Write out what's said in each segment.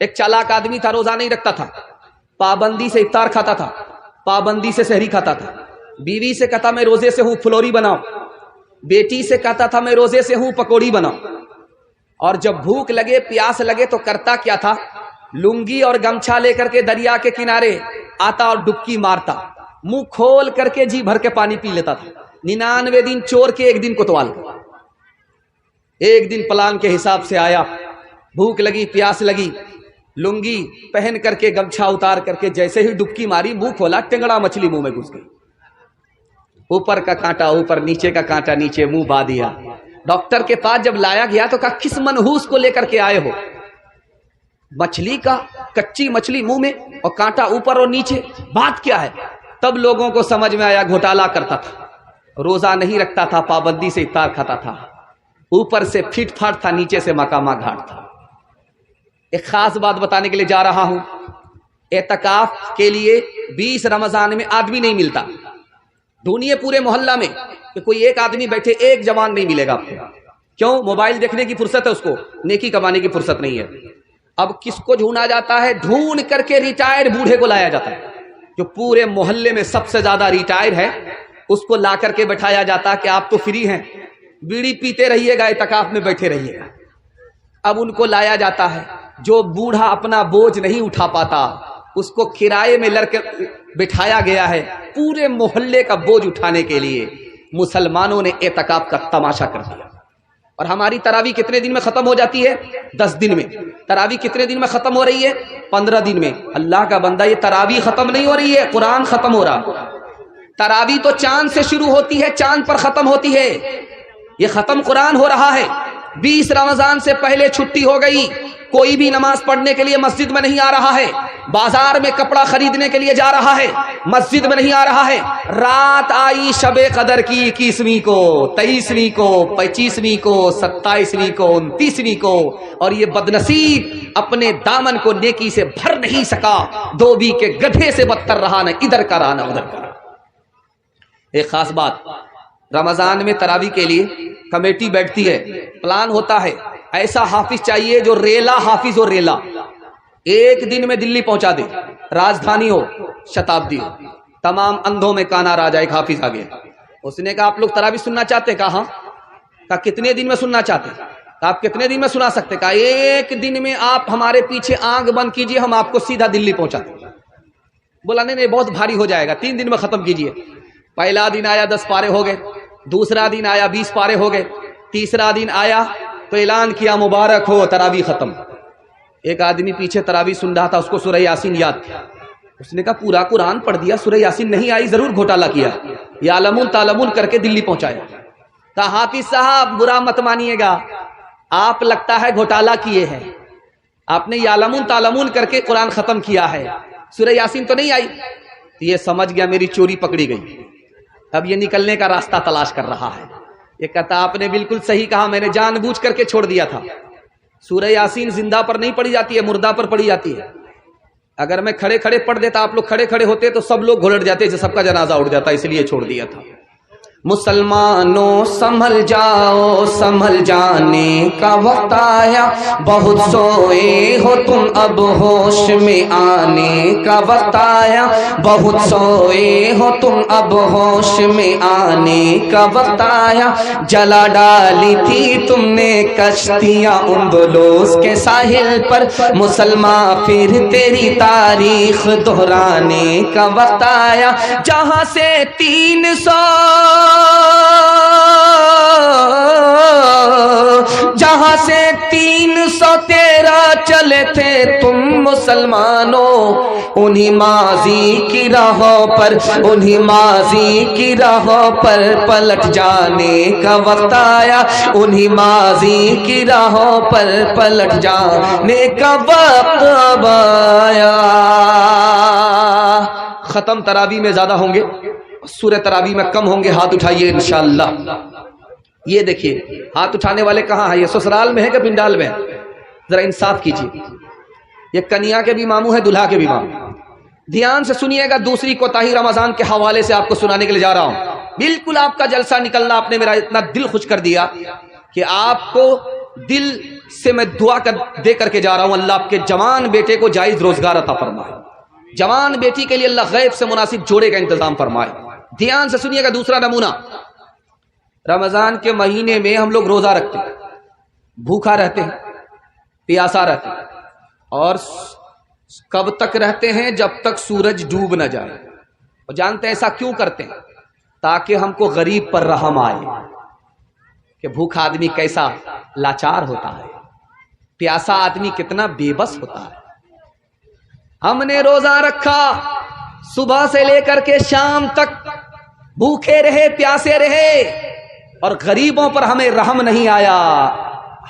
ایک چالاک آدمی تھا، روزہ نہیں رکھتا تھا، پابندی سے افطار کھاتا تھا، پابندی سے سحری کھاتا تھا. بیوی سے کہتا میں روزے سے ہوں فلوری بناؤ، بیٹی سے کہتا تھا میں روزے سے ہوں پکوڑی بناؤ. اور جب بھوک لگے پیاس لگے تو کرتا کیا تھا؟ لنگی اور گمچھا لے کر کے دریا کے کنارے آتا اور ڈبکی مارتا، منہ کھول کر کے جی بھر کے پانی پی لیتا تھا. 99 دن چور کے ایک دن کوتوال. ایک دن پلان کے حساب سے آیا، بھوک لگی پیاس لگی، لنگی پہن کر کے گمچھا اتار کر کے جیسے ہی ڈبکی ماری منہ کھولا، ٹنگڑا مچھلی منہ میں گھس گئی. اوپر کا کانٹا اوپر، نیچے کا کانٹا نیچے، منہ با دیا. ڈاکٹر کے پاس جب لایا گیا تو کہا کس منحوس کو لے کر کے آئے ہو؟ مچھلی کا کچی مچھلی منہ میں اور کانٹا اوپر اور نیچے، بات کیا ہے؟ تب لوگوں کو سمجھ میں آیا گھوٹالا کرتا تھا، روزہ نہیں رکھتا تھا، پابندی سے افطار کھاتا تھا، اوپر سے پھٹ پھاٹ تھا، نیچے سے مقامہ گھاٹ تھا. ایک خاص بات بتانے کے لیے جا رہا ہوں. اعتکاف کے لیے 20 رمضان میں آدمی نہیں ملتا. ڈھونڈیے پورے محلہ میں کہ کوئی ایک آدمی بیٹھے، ایک جوان نہیں ملے گا آپ کو. کیوں؟ موبائل دیکھنے کی فرصت ہے اس کو، نیکی کمانے کی فرصت نہیں ہے. اب کس کو ڈھونڈا جاتا ہے؟ ڈھونڈ کر کے ریٹائرڈ بوڑھے کو لایا جاتا ہے، جو پورے محلے میں سب سے زیادہ ریٹائر ہے. اس کو لا کر کے بٹھایا جاتا کہ آپ تو فری ہیں، بیڑی پیتے رہیے گا، اعتکاف میں بیٹھے رہیے گا. اب ان کو لایا جاتا ہے. جو بوڑھا اپنا بوجھ نہیں اٹھا پاتا اس کو کرائے میں لڑ کے بٹھایا گیا ہے پورے محلے کا بوجھ اٹھانے کے لیے. مسلمانوں نے اعتکاف کا تماشا کر دیا. اور ہماری تراویح کتنے دن میں ختم ہو جاتی ہے؟ 10 دن میں. تراویح کتنے دن میں ختم ہو رہی ہے؟ 15 دن میں. اللہ کا بندہ، یہ تراویح ختم نہیں ہو رہی ہے، قرآن ختم ہو رہا. تراویح تو چاند سے شروع ہوتی ہے، چاند پر ختم ہوتی ہے. یہ ختم قرآن ہو رہا ہے. 20 رمضان سے پہلے چھٹی ہو گئی، کوئی بھی نماز پڑھنے کے لیے مسجد میں نہیں آ رہا ہے، بازار میں کپڑا خریدنے کے لیے جا رہا ہے، مسجد میں نہیں آ رہا ہے. رات آئی شب قدر کی 21ویں کو، 23ویں کو، 25ویں کو، 27ویں کو، 29ویں کو، اور یہ بدنصیب اپنے دامن کو نیکی سے بھر نہیں سکا. دھوبی کے گدھے سے بدتر رہا، نہ ادھر کا رہا نہ ادھر کا. ایک خاص بات، رمضان میں تراویح کے لیے کمیٹی بیٹھتی ہے، پلان ہوتا ہے. ایسا حافظ چاہیے جو ریلا حافظ ہو، ریلا، ایک دن میں دلی پہنچا دے. راجدھانی ہو، شتابدی ہو، تمام اندھوں میں کانا راجا. ایک حافظ آ گیا. اس نے کہا آپ لوگ تراویح سننا چاہتے ہیں؟ کہا ہاں. کہا کتنے دن میں سننا چاہتے ہیں؟ کہا آپ کتنے دن میں سنا سکتے؟ کہا ایک دن میں آپ ہمارے پیچھے آنکھ بند کیجئے، ہم آپ کو سیدھا دلی پہنچا دیں. بولا نہیں بہت بھاری ہو جائے گا، 3 دن میں ختم کیجئے. پہلا دن آیا 10 پارے ہو گئے، دوسرا دن آیا 20 پارے ہو گئے، تیسرا دن آیا تو اعلان کیا مبارک ہو تراویح ختم. ایک آدمی پیچھے تراویح سن رہا تھا، اس کو سورہ یاسین یاد تھا. اس نے کہا پورا قرآن پڑھ دیا، سورہ یاسین نہیں آئی، ضرور گھوٹالا کیا. یعلمون تعلمون کر کے دلی پہنچایا. کہا حافظ صاحب برا مت مانیے گا، آپ لگتا ہے گھوٹالا کیے ہیں. آپ نے یعلمون تعلمون کر کے قرآن ختم کیا ہے، سورہ یاسین تو نہیں آئی. تو یہ سمجھ گیا میری چوری پکڑی گئی. اب یہ نکلنے کا راستہ تلاش کر رہا ہے. یہ کہتا آپ نے بالکل صحیح کہا، میں نے جان بوجھ کر کے چھوڑ دیا تھا. سورہ یاسین زندہ پر نہیں پڑھی جاتی ہے، مردہ پر پڑھی جاتی ہے. اگر میں کھڑے کھڑے پڑھ دیتا، آپ لوگ کھڑے کھڑے ہوتے تو سب لوگ گھلٹ جاتے، سب کا جنازہ اٹھ جاتا، اس لیے چھوڑ دیا تھا. مسلمانوں سنبھل جاؤ، سنبھل جانے کا وقت آیا. بہت سوئے ہو تم، اب ہوش میں آنے کا وقت آیا. بہت سوئے ہو تم، اب ہوش میں آنے کا وقت آیا. جلا ڈالی تھی تم نے کشتیاں اندلس کے ساحل پر، مسلمان پھر تیری تاریخ دہرانے کا وقت آیا. جہاں سے 300 جہاں سے 313 چلے تھے تم مسلمانوں، انہی ماضی کی راہوں پر، انہی ماضی کی راہوں پر پلٹ جانے کا وقت آیا. انہی ماضی کی راہوں پر پلٹ جانے کا وقت آیا. ختم تراویح میں زیادہ ہوں گے، سورہ تراویح میں کم ہوں گے. ہاتھ اٹھائیے انشاءاللہ. یہ دیکھیے ہاتھ اٹھانے والے کہاں ہیں؟ یہ سسرال میں ہے کہ پنڈال میں؟ ذرا انصاف کیجیے. یہ کنیا کے بھی ماموں ہے، دلہا کے بھی ماموں. دھیان سے سنیے گا. دوسری کوتاہی رمضان کے حوالے سے آپ کو سنانے کے لیے جا رہا ہوں. بالکل آپ کا جلسہ نکلنا، آپ نے میرا اتنا دل خوش کر دیا کہ آپ کو دل سے میں دعا دے کر کے جا رہا ہوں، اللہ آپ کے جوان بیٹے کو جائز روزگار عطا فرمائے، جوان بیٹی کے لیے اللہ غیب سے مناسب جوڑے کا انتظام فرمائے۔ دھیان سے سنیے گا دوسرا نمونہ، رمضان کے مہینے میں ہم لوگ روزہ رکھتے ہیں، بھوکا رہتے ہیں، پیاسا رہتے ہیں، اور کب تک رہتے ہیں؟ جب تک سورج ڈوب نہ جائے۔ اور جانتے ہیں ایسا کیوں کرتے ہیں؟ تاکہ ہم کو غریب پر رحم آئے کہ بھوکا آدمی کیسا لاچار ہوتا ہے، پیاسا آدمی کتنا بے بس ہوتا ہے۔ ہم نے روزہ رکھا، صبح سے لے کر کے شام تک بھوکے رہے، پیاسے رہے، اور غریبوں پر ہمیں رحم نہیں آیا،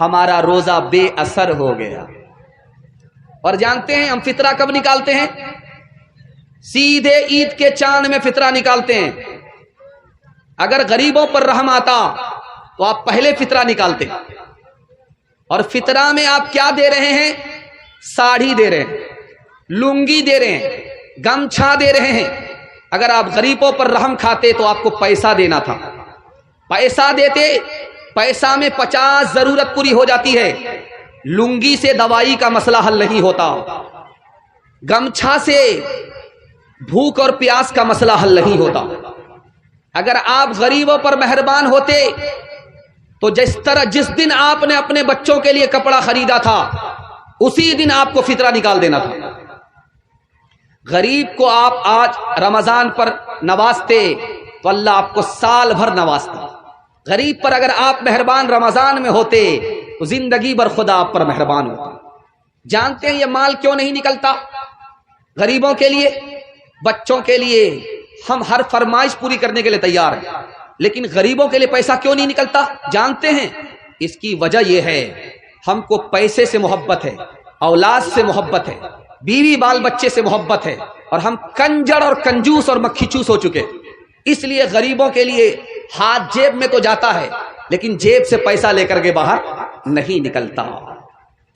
ہمارا روزہ بے اثر ہو گیا۔ اور جانتے ہیں ہم فطرہ کب نکالتے ہیں؟ سیدھے عید کے چاند میں فطرہ نکالتے ہیں۔ اگر غریبوں پر رحم آتا تو آپ پہلے فطرہ نکالتے ہیں، اور فطرہ میں آپ کیا دے رہے ہیں؟ ساڑھی دے رہے ہیں، لنگی دے رہے ہیں، گمچھا دے رہے ہیں۔ اگر آپ غریبوں پر رحم کھاتے تو آپ کو پیسہ دینا تھا، پیسہ دیتے، پیسہ میں 50 ضرورت پوری ہو جاتی ہے، لنگی سے دوائی کا مسئلہ حل نہیں ہوتا، گمچھا سے بھوک اور پیاس کا مسئلہ حل نہیں ہوتا۔ اگر آپ غریبوں پر مہربان ہوتے تو جس دن آپ نے اپنے بچوں کے لیے کپڑا خریدا تھا اسی دن آپ کو فطرہ نکال دینا تھا۔ غریب کو آپ آج رمضان پر نوازتے تو اللہ آپ کو سال بھر نوازتا۔ غریب پر اگر آپ مہربان رمضان میں ہوتے تو زندگی بھر خدا آپ پر مہربان ہوتا۔ جانتے ہیں یہ مال کیوں نہیں نکلتا؟ غریبوں کے لیے، بچوں کے لیے ہم ہر فرمائش پوری کرنے کے لیے تیار ہیں، لیکن غریبوں کے لیے پیسہ کیوں نہیں نکلتا؟ جانتے ہیں اس کی وجہ یہ ہے، ہم کو پیسے سے محبت ہے، اولاد سے محبت ہے، بیوی بال بچے سے محبت ہے، اور ہم کنجر اور کنجوس اور مکھی چوس ہو چکے۔ اس لیے غریبوں کے لیے ہاتھ جیب میں تو جاتا ہے لیکن جیب سے پیسہ لے کر کے باہر نہیں نکلتا۔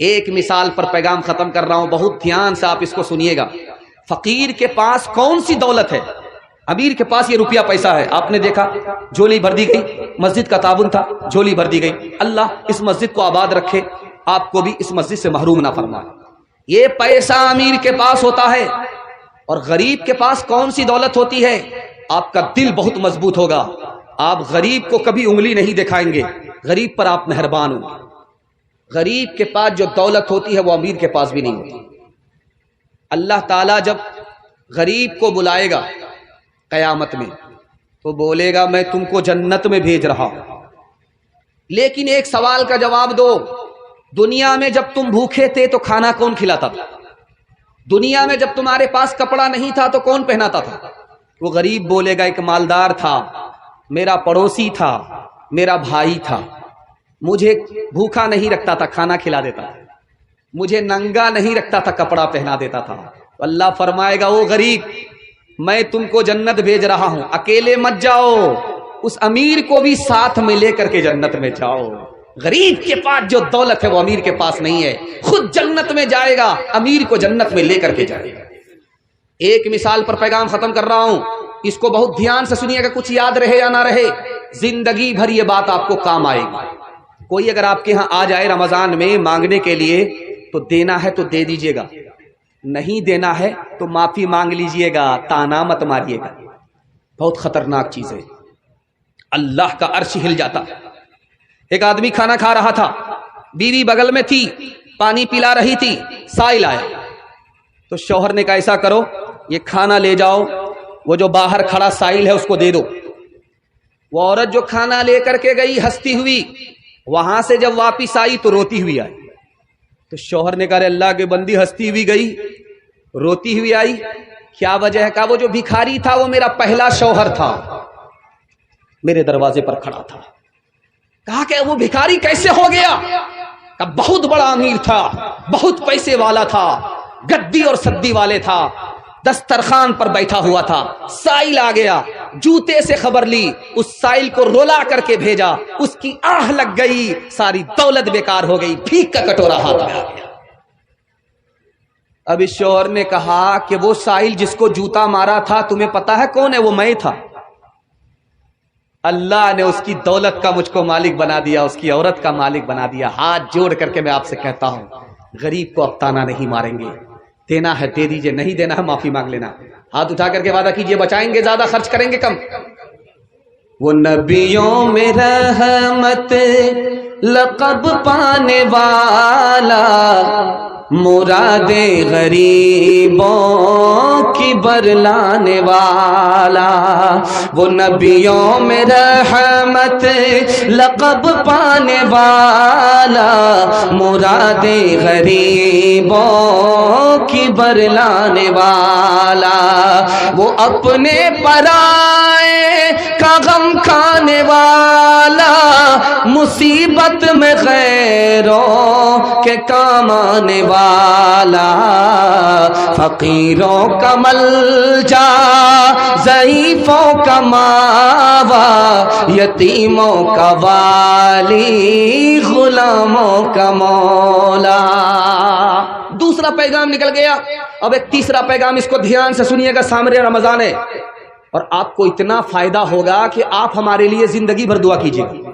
ایک مثال پر پیغام ختم کر رہا ہوں، بہت دھیان سے آپ اس کو سنیے گا۔ فقیر کے پاس کون سی دولت ہے؟ امیر کے پاس یہ روپیہ پیسہ ہے، آپ نے دیکھا جھولی بھر دی گئی، مسجد کا تعاون تھا، جھولی بھر دی گئی۔ اللہ اس مسجد کو آباد رکھے، آپ کو بھی اس مسجد سے محروم نہ فرمائے۔ یہ پیسہ امیر کے پاس ہوتا ہے، اور غریب کے پاس کون سی دولت ہوتی ہے؟ آپ کا دل بہت مضبوط ہوگا، آپ غریب کو کبھی انگلی نہیں دکھائیں گے، غریب پر آپ مہربان ہوں۔ غریب کے پاس جو دولت ہوتی ہے وہ امیر کے پاس بھی نہیں ہوتی۔ اللہ تعالیٰ جب غریب کو بلائے گا قیامت میں تو بولے گا میں تم کو جنت میں بھیج رہا ہوں، لیکن ایک سوال کا جواب دو، دنیا میں جب تم بھوکے تھے تو کھانا کون کھلاتا تھا؟ دنیا میں جب تمہارے پاس کپڑا نہیں تھا تو کون پہناتا تھا؟ وہ غریب بولے گا ایک مالدار تھا، میرا پڑوسی تھا، میرا بھائی تھا، مجھے بھوکا نہیں رکھتا تھا، کھانا کھلا دیتا تھا، مجھے ننگا نہیں رکھتا تھا، کپڑا پہنا دیتا تھا۔ اللہ فرمائے گا وہ غریب میں تم کو جنت بھیج رہا ہوں، اکیلے مت جاؤ، اس امیر کو بھی ساتھ میں لے کر کے جنت میں جاؤ۔ غریب کے پاس جو دولت ہے وہ امیر کے پاس نہیں ہے، خود جنت میں جائے گا، امیر کو جنت میں لے کر کے جائے گا۔ ایک مثال پر پیغام ختم کر رہا ہوں، اس کو بہت دھیان سے سنیے گا، کچھ یاد رہے یا نہ رہے، زندگی بھر یہ بات آپ کو کام آئے گی۔ کوئی اگر آپ کے ہاں آ جائے رمضان میں مانگنے کے لیے تو دینا ہے تو دے دیجئے گا، نہیں دینا ہے تو معافی مانگ لیجئے گا، تانا مت ماریے گا۔ بہت خطرناک چیز ہے، اللہ کا عرش ہل جاتا۔ ایک آدمی کھانا کھا رہا تھا، بیوی بغل میں تھی، پانی پلا رہی تھی، سائل آیا تو شوہر نے کہا ایسا کرو یہ کھانا لے جاؤ، وہ جو باہر کھڑا سائل ہے اس کو دے دو۔ وہ عورت جو کھانا لے کر کے گئی ہنستی ہوئی، وہاں سے جب واپس آئی تو روتی ہوئی آئی۔ تو شوہر نے کہا اللہ کے بندی ہنستی ہوئی گئی روتی ہوئی آئی، کیا وجہ ہے؟ کہا وہ جو بھکاری تھا وہ میرا پہلا شوہر تھا، میرے دروازے پر کھڑا تھا۔ کہا کہ وہ بھکاری کیسے ہو گیا؟ کہا بہت بڑا امیر تھا، بہت پیسے والا تھا، گدی اور سدی والے تھا، دسترخوان پر بیٹھا ہوا تھا، سائل آ گیا، جوتے سے خبر لی، اس سائل کو رولا کر کے بھیجا، اس کی آہ لگ گئی، ساری دولت بیکار ہو گئی، بھیک کا کٹورا ہاتھ میں آ گیا۔ اب اس شوہر نے کہا کہ وہ سائل جس کو جوتا مارا تھا تمہیں پتا ہے کون ہے؟ وہ میں تھا۔ اللہ نے اس کی دولت کا مجھ کو مالک بنا دیا، اس کی عورت کا مالک بنا دیا۔ ہاتھ جوڑ کر کے میں آپ سے کہتا ہوں، غریب کو اب تانا نہیں ماریں گے، دینا ہے دے دیجئے، نہیں دینا ہے معافی مانگ لینا۔ ہاتھ اٹھا کر کے وعدہ کیجئے، بچائیں گے زیادہ، خرچ کریں گے کم۔ وہ نبیوں میں رحمت لقب پانے والا، مراد غریبوں کی برلانے والا، وہ نبیوں میں رحمت لقب پانے والا، مراد غریبوں کی برلانے والا، وہ اپنے پرائے کا غم کھانے والا، مصیبت میں غیروں کے کام آنے والا، فقیروں کا ملجا، ضعیفوں کا ماوا، یتیموں کا والی، غلاموں کا مولا۔ دوسرا پیغام نکل گیا۔ اب ایک تیسرا پیغام، اس کو دھیان سے سنیے گا، سامنے رمضان ہے اور آپ کو اتنا فائدہ ہوگا کہ آپ ہمارے لیے زندگی بھر دعا کیجیے گا۔